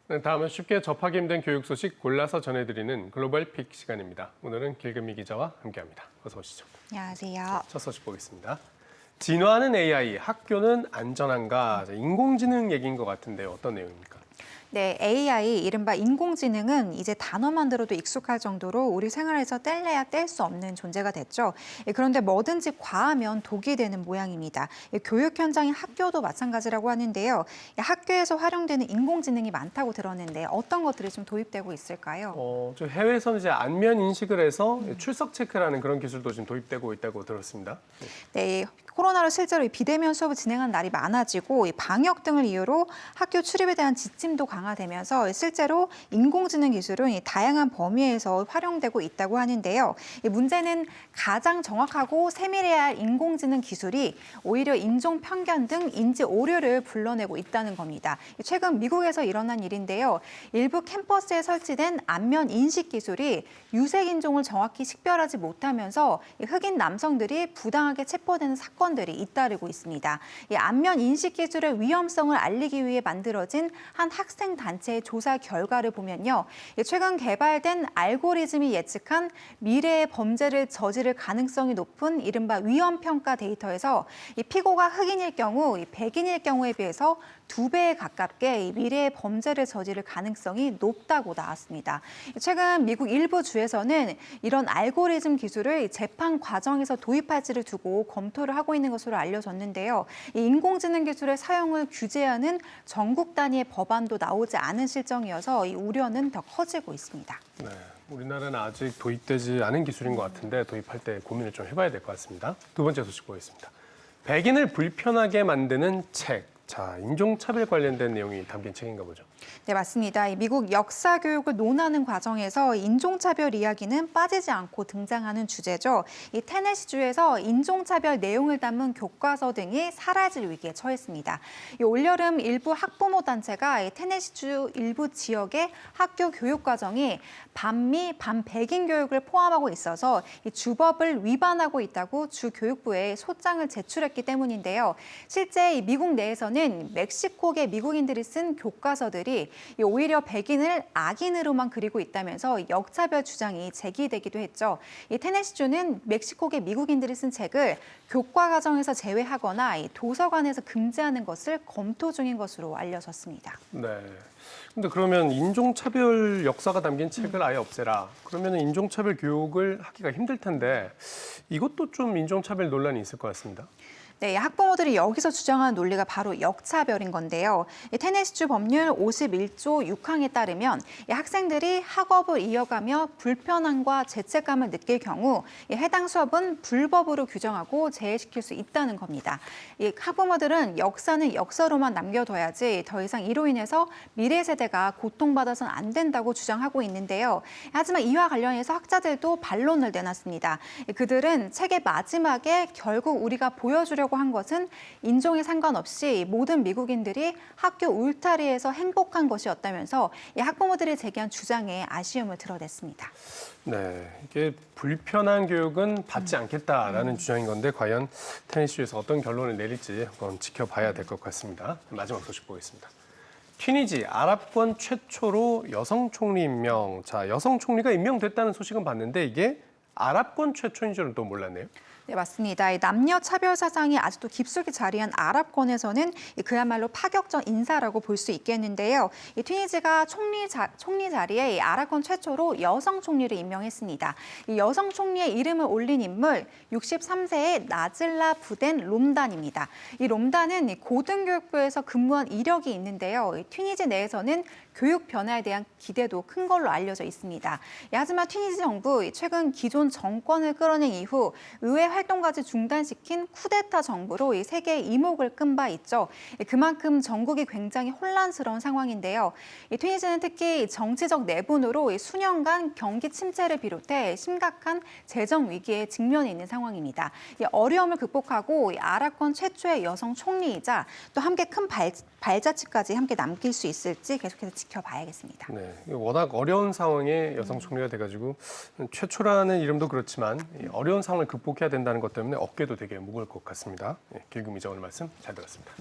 네, 다음은 쉽게 접하기 힘든 교육 소식 골라서 전해드리는 글로벌 픽 시간입니다. 오늘은 길금미 기자와 함께합니다. 어서 오시죠. 안녕하세요. 첫 소식 보겠습니다. 진화하는 AI, 학교는 안전한가? 인공지능 얘기인 것 같은데 어떤 내용입니까? 네, AI, 이른바 인공지능은 이제 단어만 들어도 익숙할 정도로 우리 생활에서 뗄래야 뗄 수 없는 존재가 됐죠. 그런데 뭐든지 과하면 독이 되는 모양입니다. 교육 현장인 학교도 마찬가지라고 하는데요. 학교에서 활용되는 인공지능이 많다고 들었는데 어떤 것들이 좀 도입되고 있을까요? 저 해외에서는 이제 안면 인식을 해서 출석 체크라는 그런 기술도 지금 도입되고 있다고 들었습니다. 네, 코로나로 실제로 비대면 수업을 진행한 날이 많아지고 방역 등을 이유로 학교 출입에 대한 지침도 강화되면서 실제로 인공지능 기술은 다양한 범위에서 활용되고 있다고 하는데요. 문제는 가장 정확하고 세밀해야 할 인공지능 기술이 오히려 인종 편견 등 인지 오류를 불러내고 있다는 겁니다. 최근 미국에서 일어난 일인데요. 일부 캠퍼스에 설치된 안면 인식 기술이 유색 인종을 정확히 식별하지 못하면서 흑인 남성들이 부당하게 체포되는 사건들이 잇따르고 있습니다. 이 안면 인식 기술의 위험성을 알리기 위해 만들어진 한 학생 단체의 조사 결과를 보면요. 최근 개발된 알고리즘이 예측한 미래의 범죄를 저지를 가능성이 높은 이른바 위험평가 데이터에서 이 피고가 흑인일 경우 백인일 경우에 비해서 2배에 가깝게 미래의 범죄를 저지를 가능성이 높다고 나왔습니다. 최근 미국 일부 주에서는 이런 알고리즘 기술을 재판 과정에서 도입할지를 두고 검토를 하고 있는 것으로 알려졌는데요. 이 인공지능 기술의 사용을 규제하는 전국 단위의 법안도 나오지 않은 실정이어서 이 우려는 더 커지고 있습니다. 네, 우리나라는 아직 도입되지 않은 기술인 것 같은데 도입할 때 고민을 좀 해봐야 될 것 같습니다. 두 번째 소식 보겠습니다. 백인을 불편하게 만드는 책. 자, 인종차별 관련된 내용이 담긴 책인가 보죠. 네, 맞습니다. 미국 역사 교육을 논하는 과정에서 인종차별 이야기는 빠지지 않고 등장하는 주제죠. 이 테네시주에서 인종차별 내용을 담은 교과서 등이 사라질 위기에 처했습니다. 올여름 일부 학부모 단체가 테네시주 일부 지역의 학교 교육 과정이 반미, 반백인 교육을 포함하고 있어서 이 주법을 위반하고 있다고 주 교육부에 소장을 제출했기 때문인데요. 실제 이 미국 내에서는 멕시코계 미국인들이 쓴 교과서들이 오히려 백인을 악인으로만 그리고 있다면서 역차별 주장이 제기되기도 했죠. 이 테네시주는 멕시코계 미국인들이 쓴 책을 교과 과정에서 제외하거나 도서관에서 금지하는 것을 검토 중인 것으로 알려졌습니다. 네. 근데 그러면 인종차별 역사가 담긴 책을 아예 없애라. 그러면 인종차별 교육을 하기가 힘들 텐데 이것도 좀 인종차별 논란이 있을 것 같습니다. 네, 학부모들이 여기서 주장하는 논리가 바로 역차별인 건데요. 테네시주 법률 51조 6항에 따르면 학생들이 학업을 이어가며 불편함과 죄책감을 느낄 경우 해당 수업은 불법으로 규정하고 제외시킬 수 있다는 겁니다. 학부모들은 역사는 역사로만 남겨둬야지 더 이상 이로 인해서 미래 세대가 고통받아서는 안 된다고 주장하고 있는데요. 하지만 이와 관련해서 학자들도 반론을 내놨습니다. 그들은 책의 마지막에 결국 우리가 보여주려고 한 것은 인종에 상관없이 모든 미국인들이 학교 울타리에서 행복한 것이었다면서 학부모들이 제기한 주장에 아쉬움을 드러냈습니다. 네, 이게 불편한 교육은 받지 않겠다라는 주장인 건데 과연 테네시주에서 어떤 결론을 내릴지 한번 지켜봐야 될 것 같습니다. 마지막 소식 보겠습니다. 튀니지 아랍권 최초로 여성 총리 임명. 자, 여성 총리가 임명됐다는 소식은 봤는데 이게 아랍권 최초인 줄은 또 몰랐네요. 네, 맞습니다. 남녀 차별 사상이 아직도 깊숙이 자리한 아랍권에서는 그야말로 파격적 인사라고 볼 수 있겠는데요. 이 튀니지가 총리 자리에 아랍권 최초로 여성 총리를 임명했습니다. 이 여성 총리의 이름을 올린 인물 63세의 나즐라 부덴 롬단입니다. 이 롬단은 고등교육부에서 근무한 이력이 있는데요. 이 튀니지 내에서는 교육 변화에 대한 기대도 큰 걸로 알려져 있습니다. 하지만 튀니지 정부 최근 기존 정권을 끌어낸 이후 의회 활동까지 중단시킨 쿠데타 정부로 이 세계의 이목을 끈 바 있죠. 그만큼 전국이 굉장히 혼란스러운 상황인데요. 이 튀니지는 특히 정치적 내분으로 수년간 경기 침체를 비롯해 심각한 재정 위기에 직면해 있는 상황입니다. 이 어려움을 극복하고 아랍권 최초의 여성 총리이자 또 함께 큰 발자취까지 함께 남길 수 있을지 계속해서 지켜봐야겠습니다. 네, 워낙 어려운 상황에 여성 총리가 돼가지고 최초라는 이름도 그렇지만 어려운 상황을 극복해야 된다는 것 때문에 어깨도 되게 무거울 것 같습니다. 길금 기자 오늘 말씀 잘 들었습니다.